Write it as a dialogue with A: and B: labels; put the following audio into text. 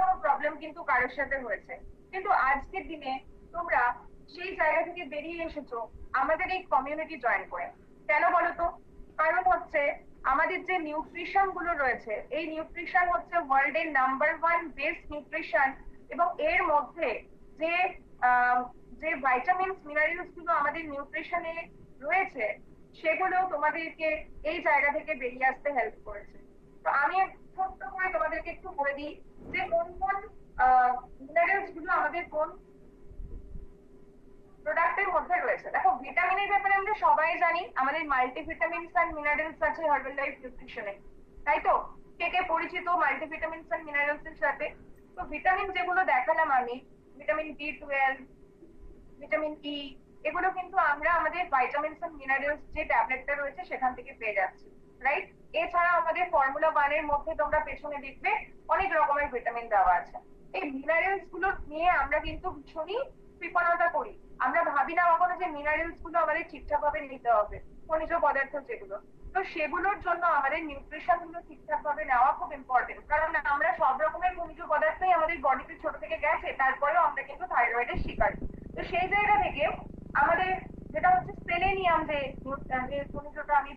A: কোনো প্রবলেম কিন্তু কারোর সাথে হয়েছে, কিন্তু আজকের দিনে তোমরা সেই জায়গা থেকে বেরিয়ে এসেছো আমাদের এই কমিউনিটি জয়েন করে। কেন বলো তো? কারণ হচ্ছে আমাদের যে নিউট্রিশন গুলো রয়েছে, এই নিউট্রিশন হচ্ছে ওয়ার্ল্ড এর নাম্বার 1 বেস্ট নিউট্রিশন। এবং এর মধ্যে যে আহ, যে ভাইটামিনস মিনারেলস গুলো আমাদের নিউট্রিশনে রয়েছে, সেগুলো তোমাদেরকে এই জায়গা থেকে বেরিয়ে আসতে হেল্প করেছে। তো আমি ছোট্ট করে তোমাদেরকে একটু বলে দিই যে কোন কোন মিনারেলস গুলো আমাদের কোন প্রোডাক্টের মধ্যে রয়েছে। দেখো, ভিটামিনের ব্যাপারে আমরা সবাই জানি, আমাদের মাল্টিভিটামিনস এন্ড মিনারেলস আছে হার্বাল লাইফ নিউট্রিশনে, তাই তো? কে কে পরিচিত মাল্টিভিটামিনস এন্ড মিনারেলস এর সাথে? তো ভিটামিন যেগুলো দেখালাম আমি, ভিটামিন B12, ভিটামিন E, এগুলো কিন্তু আমরা আমাদের ভাইটামিনস এন্ড মিনারেলস যে ট্যাবলেটটা রয়েছে সেখান থেকে পেয়ে যাচ্ছি, রাইট? এছাড়া আমাদের ফর্মুলা 1 এর মধ্যে তোমরা পেছনে দেখবে অনেক রকমের ভিটামিন দেওয়া আছে। এই মিনারেলস গুলো নিয়ে আমরা কিন্তু ভীষণই কৃপণতা করি। আমরা ভাবি না কখনো যে মিনারেলস গুলো আমাদের ঠিকঠাক ভাবে নিতে হবে, খনিজ পদার্থ যেগুলো। তো সেগুলোর জন্য আমাদের নিউট্রিশন গুলো ঠিকঠাক ভাবে নেওয়া খুব ইম্পর্টেন্ট, কারণ আমরা সব রকমের খনিজ পদার্থই আমাদের বডিতে ছোট থেকে গেছে, তারপরেও আমরা কিন্তু থাইরয়েডের শিকার। তো সেই জায়গা থেকে আমাদের যেটা হচ্ছে সেলেনিয়াম, যে খনিজটা আমি